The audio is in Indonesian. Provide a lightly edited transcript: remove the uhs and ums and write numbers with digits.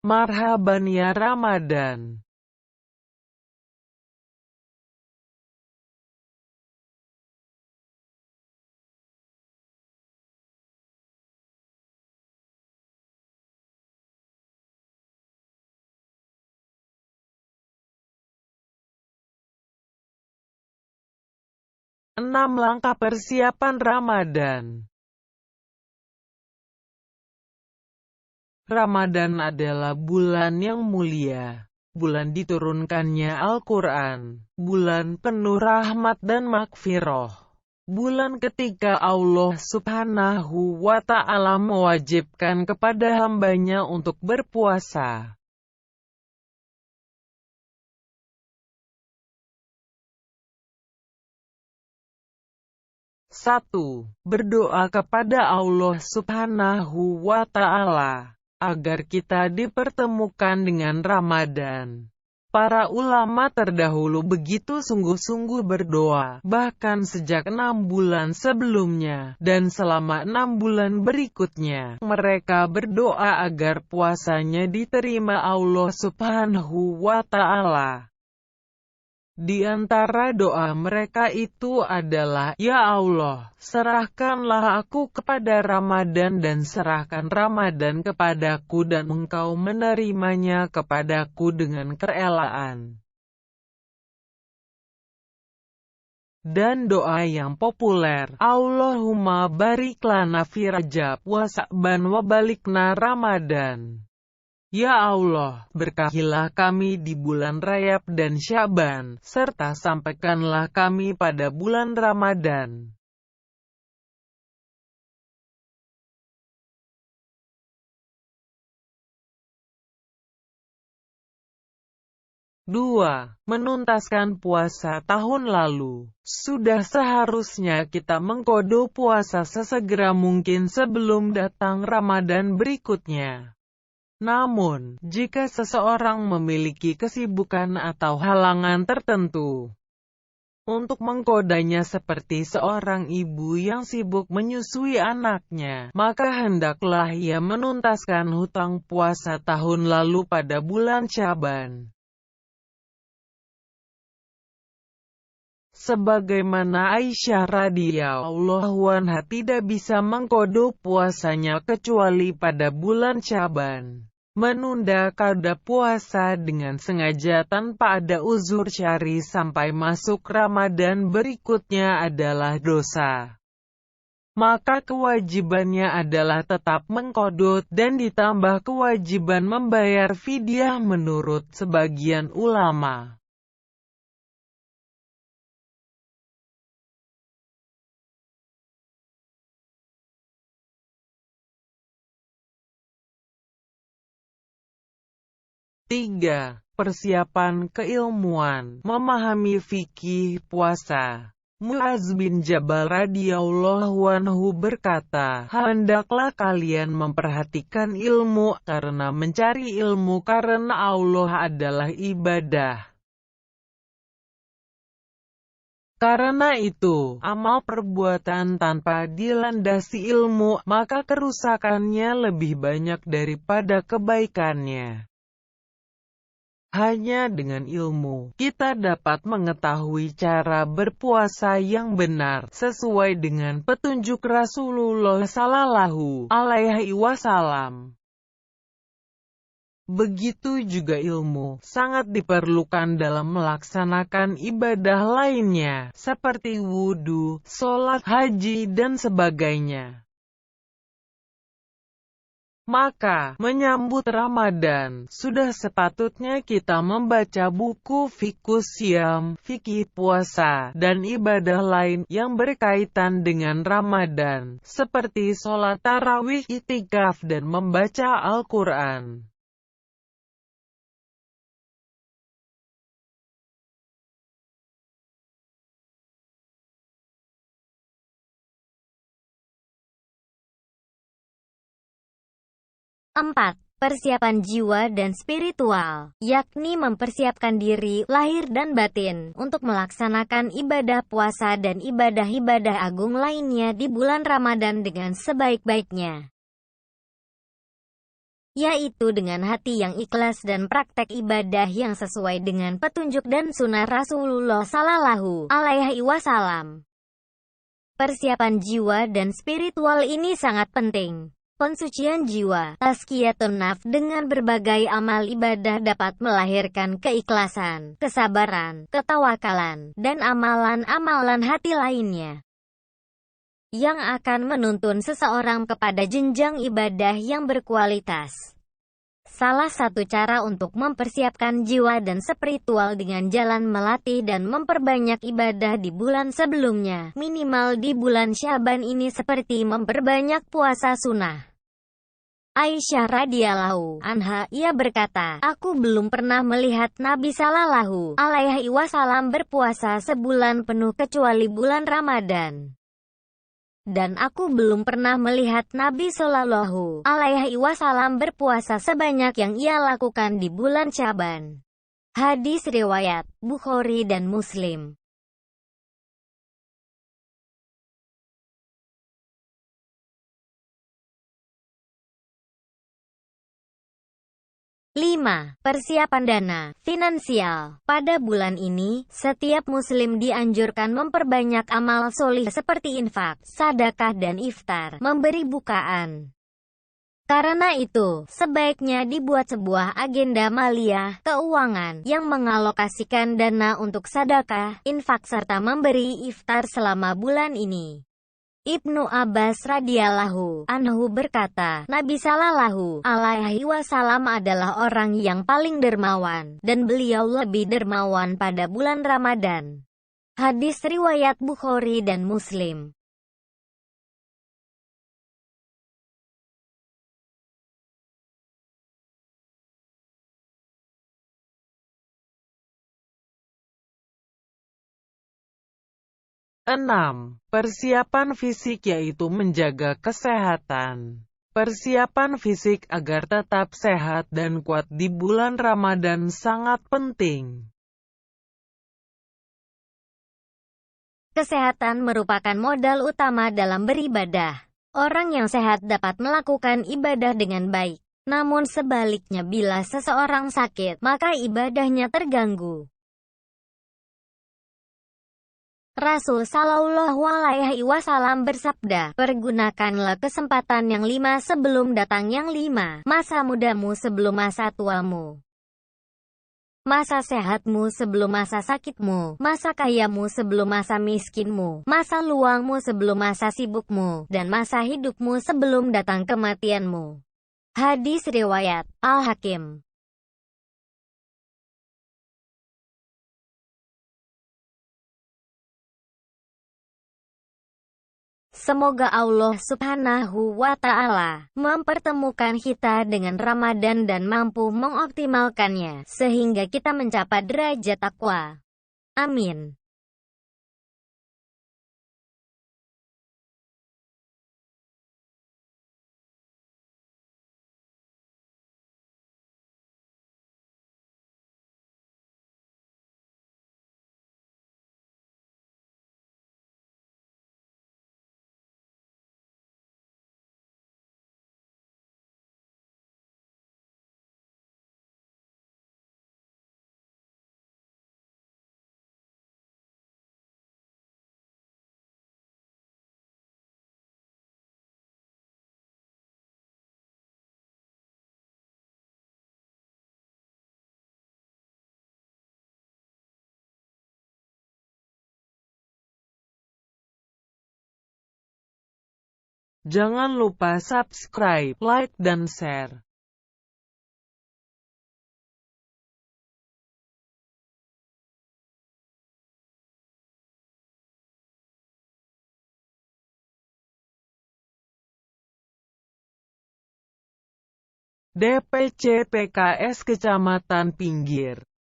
Marhaban ya Ramadan. Enam langkah persiapan Ramadan. Ramadan adalah bulan yang mulia, bulan diturunkannya Al-Quran, bulan penuh rahmat dan makfirah, bulan ketika Allah Subhanahu wa Ta'ala mewajibkan kepada hambanya untuk berpuasa. Satu, berdoa kepada Allah Subhanahu wa Ta'ala agar kita dipertemukan dengan Ramadan. Para ulama terdahulu begitu sungguh-sungguh berdoa, bahkan sejak 6 bulan sebelumnya, dan selama 6 bulan berikutnya, mereka berdoa agar puasanya diterima Allah Subhanahu wa Ta'ala. Di antara doa mereka itu adalah, "Ya Allah, serahkanlah aku kepada Ramadan dan serahkan Ramadan kepadaku dan Engkau menerimanya kepadaku dengan kerelaan." Dan doa yang populer, "Allahumma barik lana fi Rajab wa Sa'ban wa balikna Ramadan." Ya Allah, berkahilah kami di bulan Rajab dan Sya'ban, serta sampaikanlah kami pada bulan Ramadan. Dua, menuntaskan puasa tahun lalu. Sudah seharusnya kita mengkodo puasa sesegera mungkin sebelum datang Ramadan berikutnya. Namun, jika seseorang memiliki kesibukan atau halangan tertentu untuk mengkodanya seperti seorang ibu yang sibuk menyusui anaknya, maka hendaklah ia menuntaskan hutang puasa tahun lalu pada bulan Sya'ban. Sebagaimana Aisyah radhiyallahu anha tidak bisa mengkodo puasanya kecuali pada bulan Sya'ban. Menunda qada puasa dengan sengaja tanpa ada uzur syar'i sampai masuk Ramadan berikutnya adalah dosa. Maka kewajibannya adalah tetap mengqadha dan ditambah kewajiban membayar fidyah menurut sebagian ulama. Tiga, persiapan keilmuan, memahami fikih puasa. Mu'adz bin Jabal radhiyallahu anhu berkata, "Hendaklah kalian memperhatikan ilmu, karena mencari ilmu karena Allah adalah ibadah. Karena itu, amal perbuatan tanpa dilandasi ilmu, maka kerusakannya lebih banyak daripada kebaikannya." Hanya dengan ilmu, kita dapat mengetahui cara berpuasa yang benar, sesuai dengan petunjuk Rasulullah Sallallahu Alaihi Wasallam. Begitu juga ilmu, sangat diperlukan dalam melaksanakan ibadah lainnya, seperti wudhu, sholat, haji, dan sebagainya. Maka, menyambut Ramadan, sudah sepatutnya kita membaca buku fiqhus syam, fikih puasa, dan ibadah lain yang berkaitan dengan Ramadan, seperti sholat tarawih, i'tikaf, dan membaca Al-Quran. Empat, persiapan jiwa dan spiritual, yakni mempersiapkan diri, lahir dan batin, untuk melaksanakan ibadah puasa dan ibadah-ibadah agung lainnya di bulan Ramadan dengan sebaik-baiknya. yaitu dengan hati yang ikhlas dan praktek ibadah yang sesuai dengan petunjuk dan sunnah Rasulullah Sallallahu Alaihi Wasallam. Persiapan jiwa dan spiritual ini sangat penting. Pensucian jiwa, tazkiyatun nafs dengan berbagai amal ibadah dapat melahirkan keikhlasan, kesabaran, ketawakalan, dan amalan-amalan hati lainnya yang akan menuntun seseorang kepada jenjang ibadah yang berkualitas. Salah satu cara untuk mempersiapkan jiwa dan spiritual dengan jalan melatih dan memperbanyak ibadah di bulan sebelumnya, minimal di bulan Syaban ini, seperti memperbanyak puasa sunnah. Aisyah radhiyallahu anha, ia berkata, aku belum pernah melihat Nabi Sallallahu Alaihi Wasallam berpuasa sebulan penuh kecuali bulan Ramadan. Dan aku belum pernah melihat Nabi Shallallahu Alaihi Wasallam berpuasa sebanyak yang ia lakukan di bulan Syaban. Hadis riwayat Bukhari dan Muslim. 5. Persiapan dana finansial. Pada bulan ini, setiap muslim dianjurkan memperbanyak amal solih seperti infak, sedekah dan iftar, memberi bukaan. Karena itu, sebaiknya dibuat sebuah agenda maliyah keuangan yang mengalokasikan dana untuk sedekah, infak serta memberi iftar selama bulan ini. Ibnu Abbas radhiyallahu anhu berkata, Nabi Sallallahu Alaihi Wasallam adalah orang yang paling dermawan, dan beliau lebih dermawan pada bulan Ramadan. Hadis riwayat Bukhari dan Muslim. Enam. Persiapan fisik yaitu menjaga kesehatan. Persiapan fisik agar tetap sehat dan kuat di bulan Ramadan sangat penting. Kesehatan merupakan modal utama dalam beribadah. Orang yang sehat dapat melakukan ibadah dengan baik. Namun sebaliknya, bila seseorang sakit, maka ibadahnya terganggu. Rasul Shallallahu Alaihi Wasallam bersabda, pergunakanlah kesempatan yang 5 sebelum datang yang 5, masa mudamu sebelum masa tuamu, masa sehatmu sebelum masa sakitmu, masa kayamu sebelum masa miskinmu, masa luangmu sebelum masa sibukmu, dan masa hidupmu sebelum datang kematianmu. Hadis riwayat Al-Hakim. Semoga Allah Subhanahu wa Ta'ala mempertemukan kita dengan Ramadan dan mampu mengoptimalkannya, sehingga kita mencapai derajat takwa. Amin. Jangan lupa subscribe, like, dan share. DPC PKS Kecamatan Pinggir.